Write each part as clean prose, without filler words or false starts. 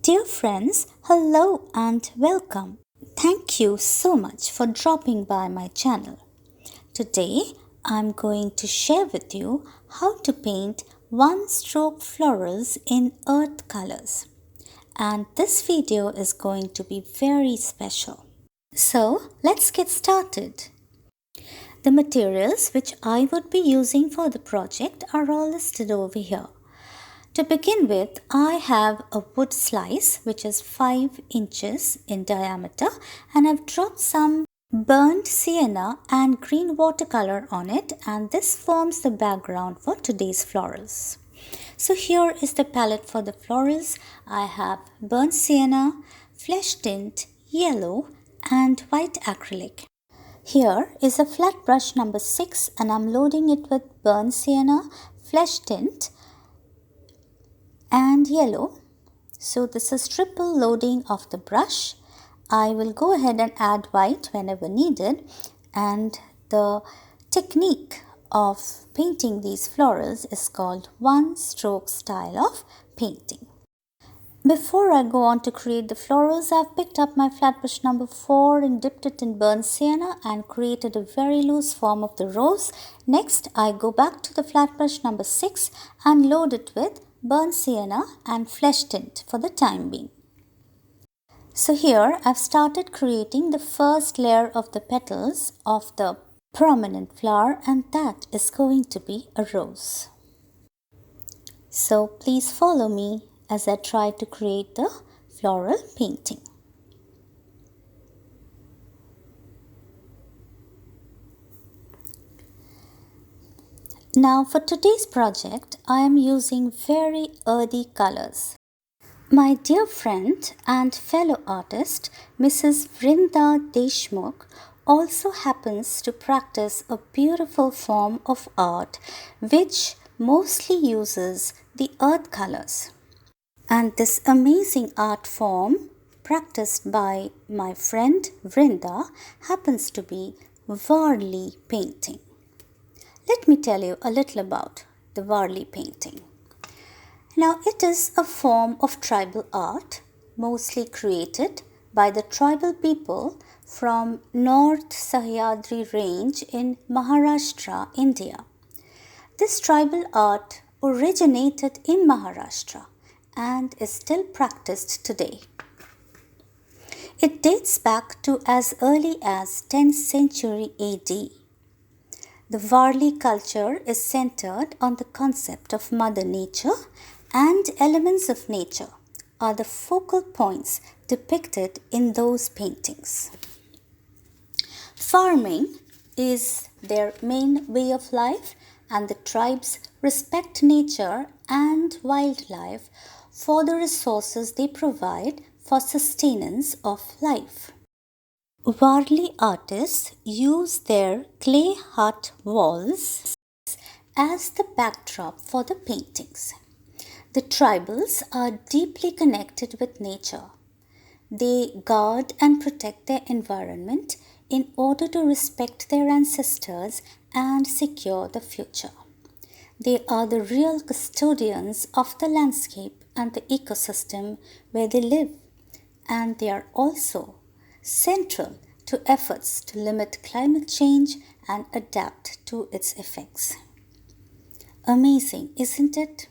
Dear friends, hello and welcome. Thank you so much for dropping by my channel. Today I'm going to share with you how to paint one stroke florals in earth colors. And this video is going to be very special. So let's get started. The materials which I would be using for the project are all listed over here. To begin with, I have a wood slice which is 5 inches in diameter, and I've dropped some burnt sienna and green watercolor on it, and this forms the background for today's florals. So here is the palette for the florals. I have burnt sienna, flesh tint, yellow and white acrylic. Here is a flat brush number 6 and I'm loading it with burnt sienna, flesh tint and yellow. So this is triple loading of the brush. I will go ahead and add white whenever needed, and the technique of painting these florals is called one stroke style of painting. Before I go on to create the florals, I've picked up my flat brush number 4 and dipped it in burnt sienna and created a very loose form of the rose. Next, I go back to the flat brush number 6 and load it with burnt sienna and flesh tint for the time being. So here I've started creating the first layer of the petals of the prominent flower, and that is going to be a rose. So please follow me as I try to create the floral painting. Now for today's project, I am using very earthy colors. My dear friend and fellow artist, Mrs. Vrinda Deshmukh, also happens to practice a beautiful form of art which mostly uses the earth colors. And this amazing art form practiced by my friend Vrinda happens to be Warli painting. Let me tell you a little about the Warli painting. Now, it is a form of tribal art, mostly created by the tribal people from North Sahyadri range in Maharashtra, India. This tribal art originated in Maharashtra and is still practiced today. It dates back to as early as 10th century AD. The Warli culture is centered on the concept of Mother Nature, and elements of nature are the focal points depicted in those paintings. Farming is their main way of life, and the tribes respect nature and wildlife for the resources they provide for sustenance of life. Warli artists use their clay hut walls as the backdrop for the paintings. The tribals are deeply connected with nature. They guard and protect their environment in order to respect their ancestors and secure the future. They are the real custodians of the landscape and the ecosystem where they live, and they are also central to efforts to limit climate change and adapt to its effects. Amazing, isn't it?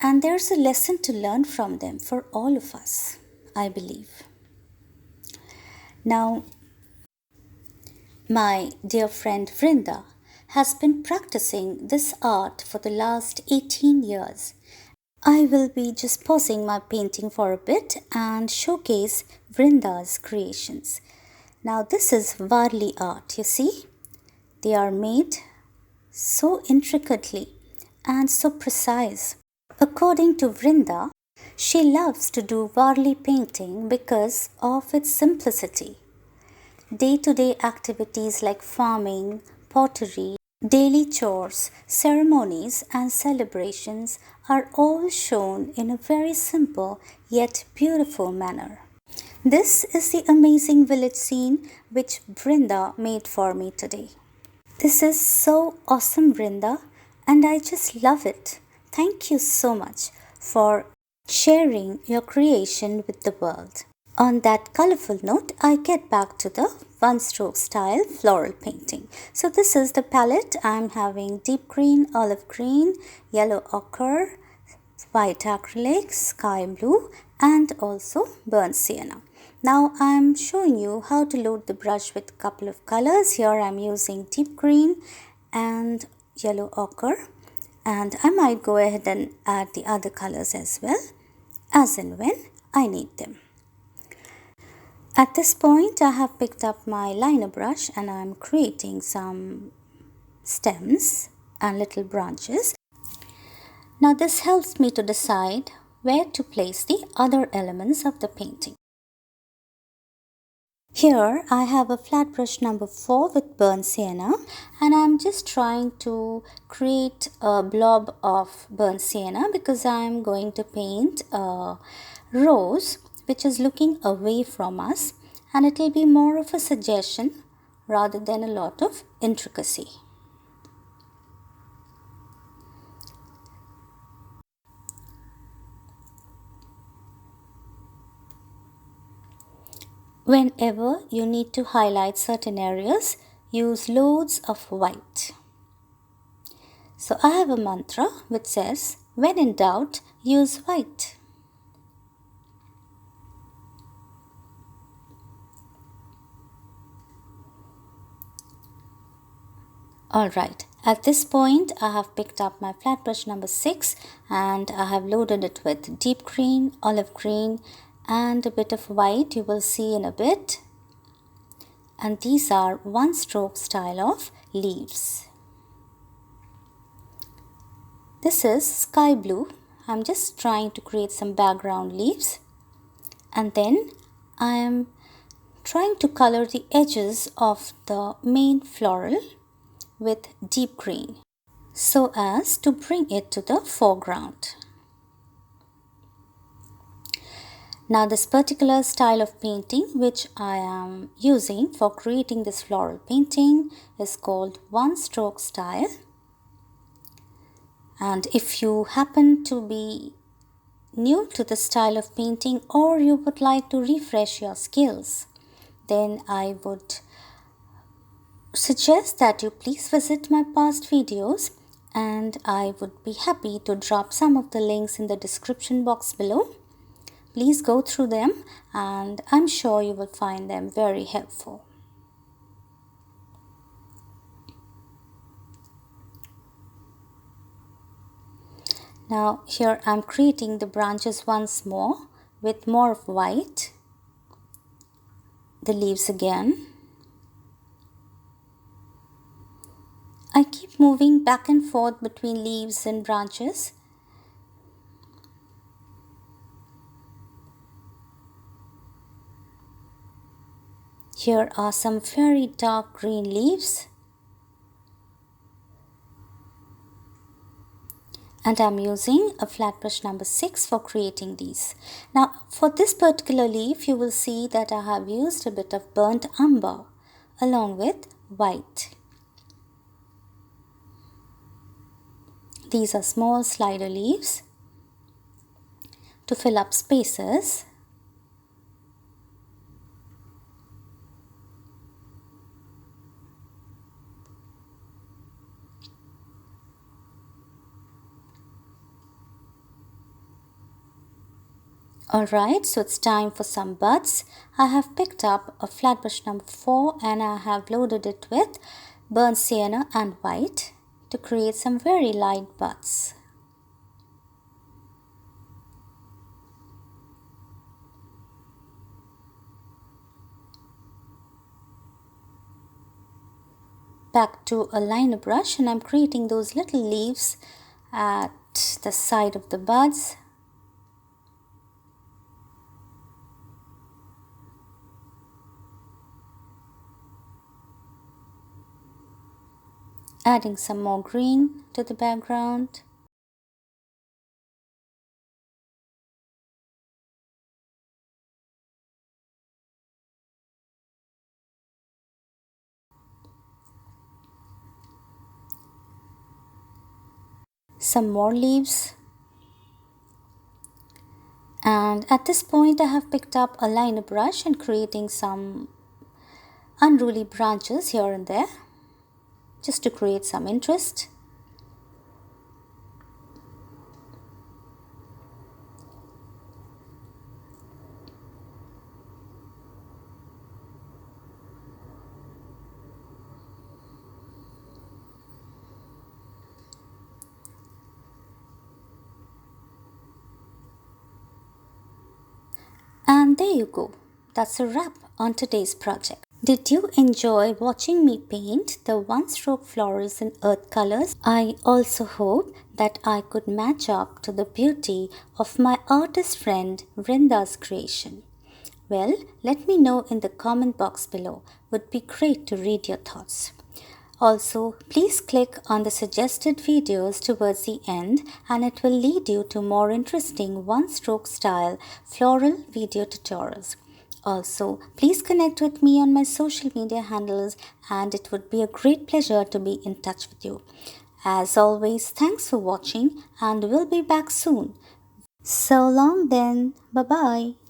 And there's a lesson to learn from them for all of us, I believe. Now, my dear friend Vrinda has been practicing this art for the last 18 years. I will be just pausing my painting for a bit and showcase Vrinda's creations. Now this is Warli art, you see. They are made so intricately and so precise. According to Vrinda, she loves to do Warli painting because of its simplicity. Day-to-day activities like farming, pottery, daily chores, ceremonies and celebrations are all shown in a very simple yet beautiful manner. This is the amazing village scene which Vrinda made for me today. This is so awesome, Vrinda, and I just love it. Thank you so much for sharing your creation with the world. On that colorful note, I get back to the one stroke style floral painting. So this is the palette. I'm having deep green, olive green, yellow ochre, white acrylic, sky blue, and also burnt sienna. Now I'm showing you how to load the brush with a couple of colors. Here I'm using deep green and yellow ochre, and I might go ahead and add the other colors as well, as and when I need them. At this point, I have picked up my liner brush and I'm creating some stems and little branches. Now this helps me to decide where to place the other elements of the painting. Here I have a flat brush number 4 with burnt sienna, and I'm just trying to create a blob of burnt sienna because I'm going to paint a rose which is looking away from us, and it will be more of a suggestion rather than a lot of intricacy. Whenever you need to highlight certain areas, use loads of white. So I have a mantra which says, when in doubt, use white. Alright, at this point I have picked up my flat brush number 6 and I have loaded it with deep green, olive green and a bit of white, you will see in a bit. And these are one stroke style of leaves. This is sky blue. I'm just trying to create some background leaves, and then I am trying to color the edges of the main floral with deep green so as to bring it to the foreground. Now this particular style of painting which I am using for creating this floral painting is called one stroke style. And if you happen to be new to the style of painting or you would like to refresh your skills, then I would suggest that you please visit my past videos, and I would be happy to drop some of the links in the description box below. Please go through them and I'm sure you will find them very helpful. Now here I'm creating the branches once more with more of white, the leaves again. I keep moving back and forth between leaves and branches. Here are some very dark green leaves, and I'm using a flat brush number 6 for creating these. Now for this particular leaf you will see that I have used a bit of burnt umber along with white. These are small slider leaves to fill up spaces. Alright, so it's time for some buds. I have picked up a flat brush number 4 and I have loaded it with burnt sienna and white to create some very light buds. Back to a liner brush and I'm creating those little leaves at the side of the buds. Adding some more green to the background. Some more leaves. And at this point I have picked up a liner brush and creating some unruly branches here and there just to create some interest. And there you go. That's a wrap on today's project. Did you enjoy watching me paint the one stroke florals in earth colors? I also hope that I could match up to the beauty of my artist friend Vrinda's creation. Well, let me know in the comment box below. Would be great to read your thoughts. Also, please click on the suggested videos towards the end and it will lead you to more interesting one-stroke style floral video tutorials. Also, please connect with me on my social media handles and it would be a great pleasure to be in touch with you. As always, thanks for watching and we'll be back soon. So long then. Bye-bye.